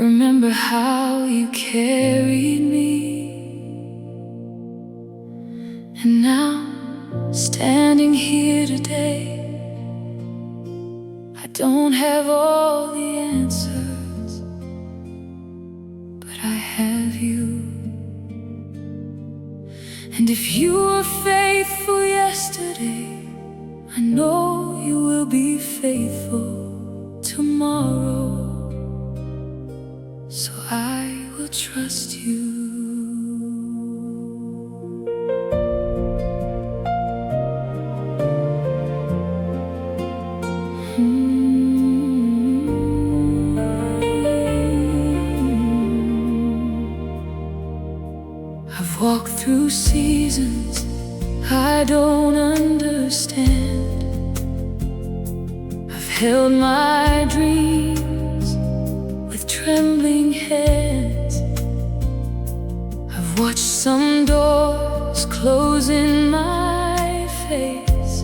Remember how you carried me, and now, standing here today, I don't have all the answers, but I have you. And if you were faithful yesterday, I know you will be faithful tomorrow. So I will trust you. I've walked through seasons I don't understand. I've held my dreams with trembling hands. I've watched some doors close in my face,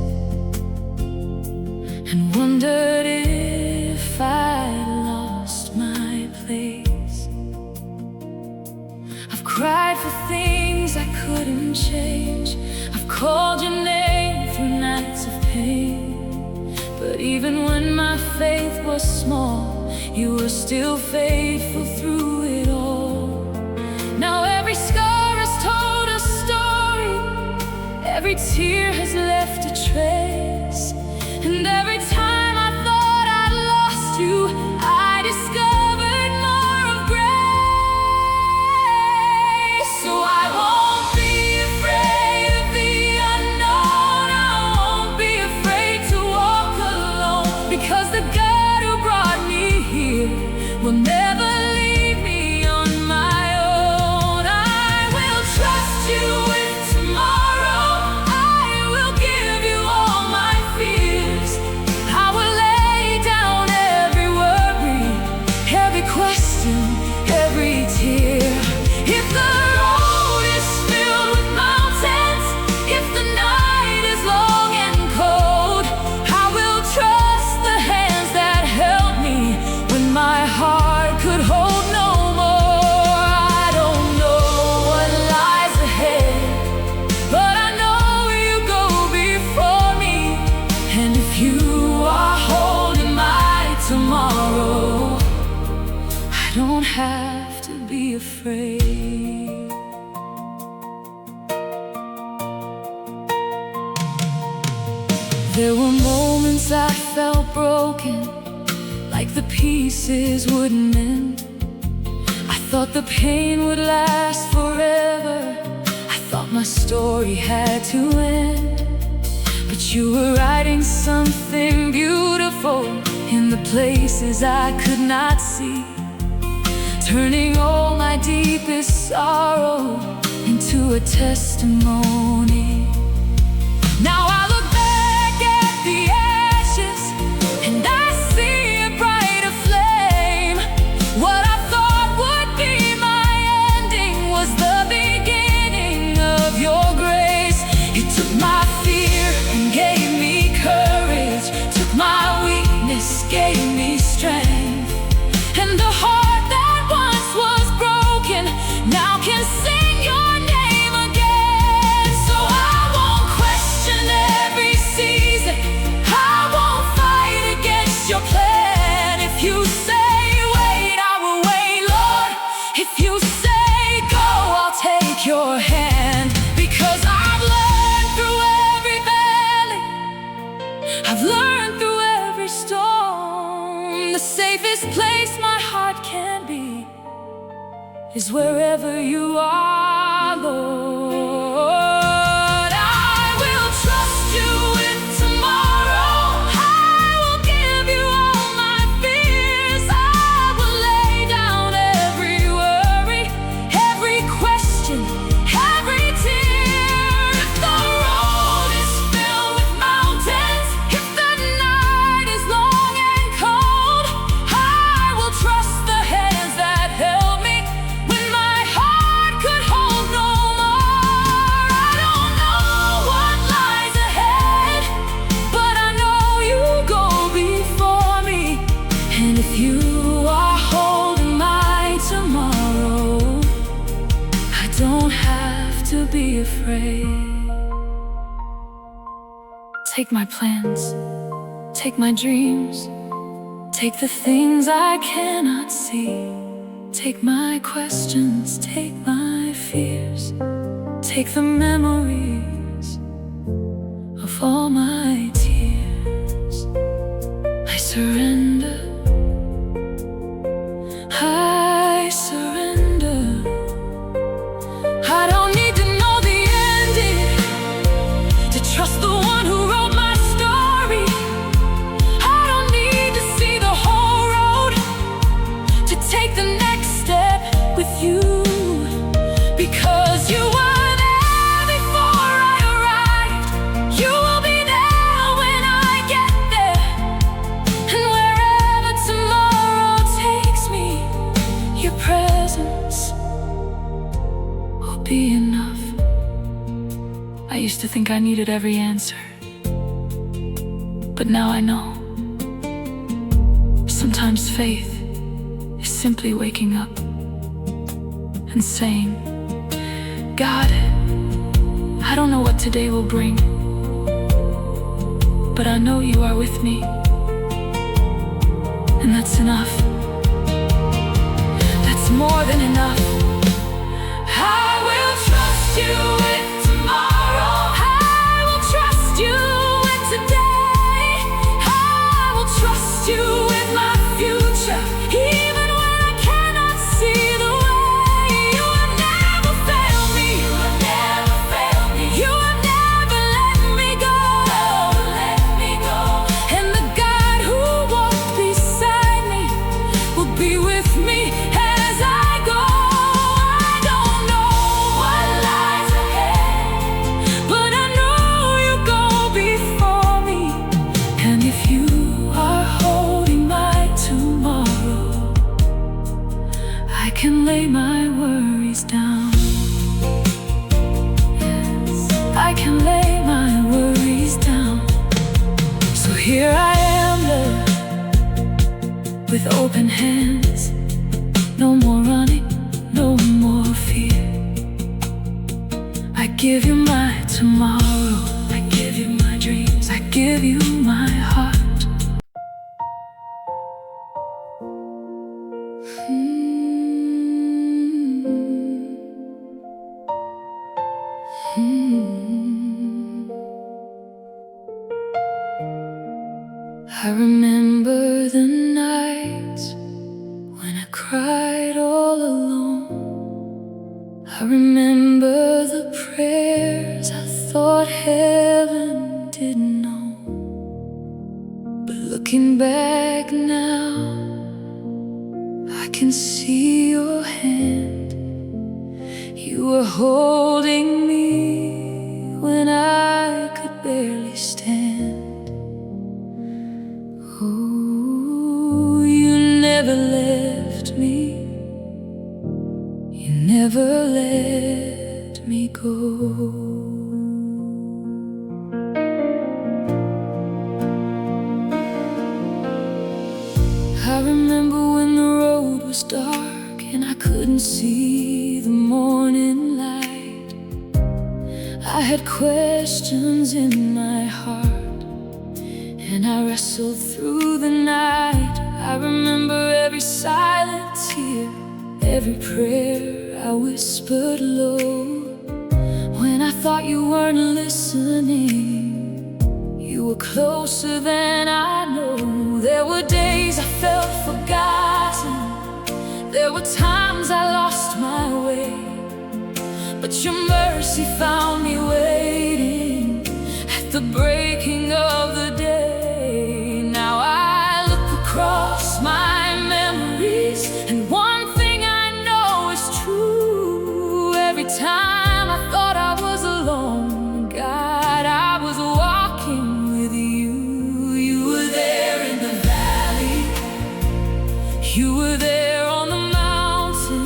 and wondered if I'd lost my place. I've cried for things I couldn't change. I've called your name through nights of pain. But even when my faith was small, you were still faithful through it all. Now every scar has told a story, every tear has left a trace, and every time I thought I'd lost you, I discovered more of grace. So I won't be afraid of the unknown. I won't be afraid to walk alone, because the God who brought me here will never leave me on my own. I will trust you with tomorrow. I will give you all my fears. I will lay down every worry, every question, every tear. If the road is filled with mountains, if the night is long and cold, I will trust the hands that held me when my heart could hold no more. I don't know what lies ahead, but I know you go before me. And if you are holding my tomorrow, I don't have to be afraid. There were moments I felt broken, like the pieces wouldn't mend. I thought the pain would last forever. I thought my story had to end. But you were writing something beautiful in the places I could not see, turning all my deepest sorrow into a testimony. Now I look back at the ashes and I see a brighter flame. What I thought would be my ending was the beginning of your grace. You took my fear and gave me courage, took my weakness, gave me strength. And the heart that once was broken now can sing your name again. So I won't question every season, I won't fight against your plan. If you say wait, I will wait, Lord. If you say go, I'll take your hand. Because I've learned through every valley, I've learned through every storm, the safest place my heart can be is wherever you are, Lord. I will trust you with tomorrow. I will give you all my fears. I will lay down every worry, every question, every tear. If the road is filled with mountains, if the night is long and cold, I will trust the hands that held me when my heart could hold no more. pray. Take my plans, take my dreams, take the things I cannot see. Take my questions, take my fears, take the memories of all my tears. I surrender, I surrender. I don't need to know the ending to trust the one who wrote my story. I don't need to see the whole road to take the next step with you, because you were there before I arrived. You will be there when I get there, and wherever tomorrow takes me, your presence will be enough. I used to think I needed every answer, but now I know. Sometimes faith is simply waking up and saying, God, I don't know what today will bring, but I know you are with me, and that's enough. That's more than enough. I will trust you with tomorrow. I will trust you with today. I will trust you with my future, even when I cannot see the way. You will never fail me. You will never fail me. You will never let me go. Never let me go. And the God who walked beside me will be with me as I go. I don't know what lies ahead, but I know you go before me. And if you are holding my tomorrow, I can lay my worries down. Yes, I can lay my worries down. So here I am, Lord, with open hands. No more running, no more fear. I give you my tomorrow, I give you my dreams, I give you my heart. I remember the nights when I cried all alone. I remember the prayers I thought heaven didn't know. But looking back now, I can see your hand. You were holding me when I could barely stand. Oh, you never left me. You never let me go. I remember when the road was dark and I couldn't see the morning light. I had questions in my heart, and I wrestled through the night. I remember every silent tear, every prayer I whispered low. When I thought you weren't listening, you were closer than I know. There were days I felt forgotten. There were times I lost my way, but your mercy found me waiting at the breaking of the day. Now I look across my memories, and one thing I know is true. Every time I thought I was alone, God, I was walking with you. You were there in the valley. You were there on the mountain.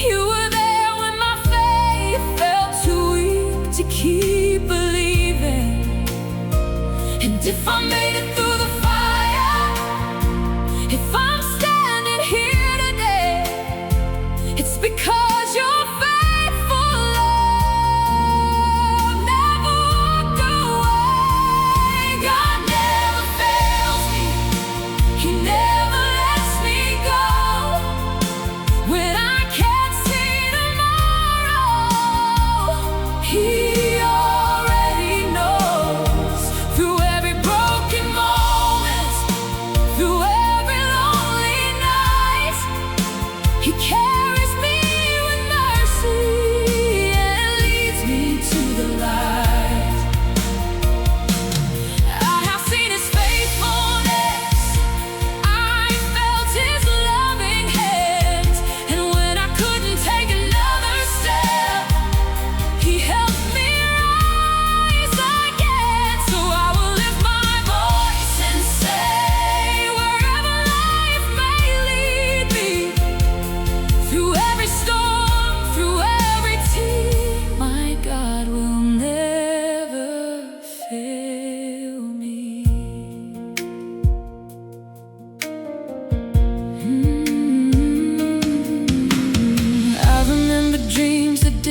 You were there when my faith felt too weak to keep believing. And if I made it through the fire, if I'm standing here today, it's because your faithful love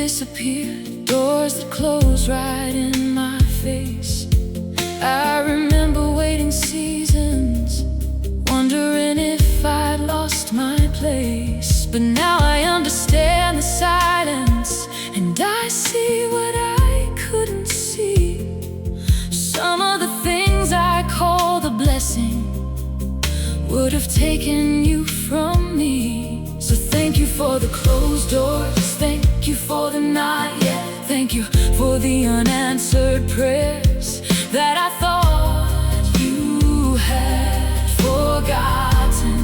disappeared, doors that closed right in my face. I remember waiting seasons, wondering if I'd lost my place. But now I understand the silence, and I see what I couldn't see. Some of the things I call the blessing would have taken you from me. So thank you for the closed doors, thank you for the not yet, thank you for the unanswered prayers that I thought you had forgotten.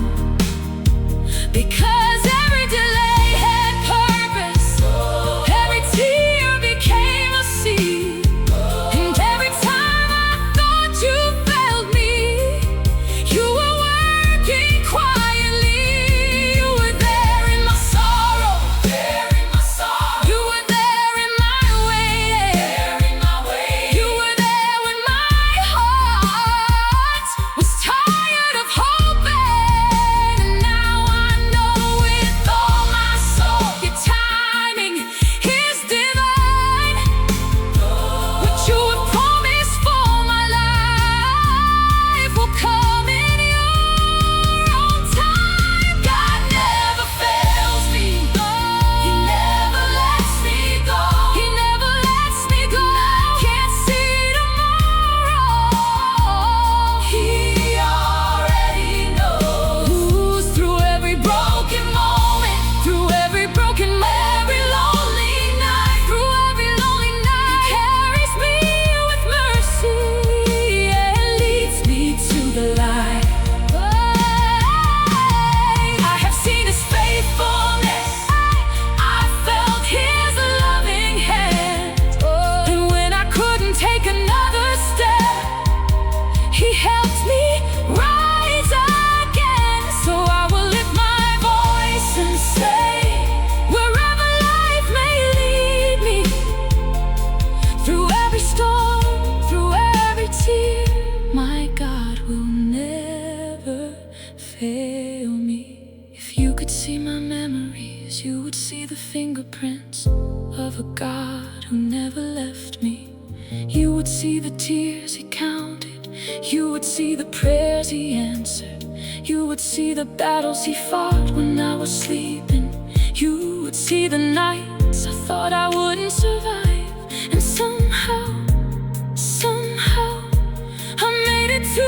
Because every delay had purpose, every tear became a seed, and every time I thought you failed me, you were working quietly. You were there in my sorrow, you were there in my waiting, you were there when my heart was tired of hoping. And now I know with all my soul, your timing is divine. What you have promised for my life will come in your own time. God never fails me, He never lets me go, He never lets me go. I can't see tomorrow, He already knows. Through every broken moment, through every broken moment, every lonely night, through every lonely night, He carries me with mercy and leads me to the light. I have seen His faithfulness, I felt His loving hand, and when I couldn't take another step, He helped me rise again. So I will lift my voice and say, wherever life may lead me, through every storm, through every tear, my God will never fail me. If you could see my memories, you would see the fingerprints of a God who never left me. You would see the tears He counted, you would see the prayers He answered, you would see the battles He fought when I was sleeping. You would see the nights I thought I wouldn't survive, and somehow I made it to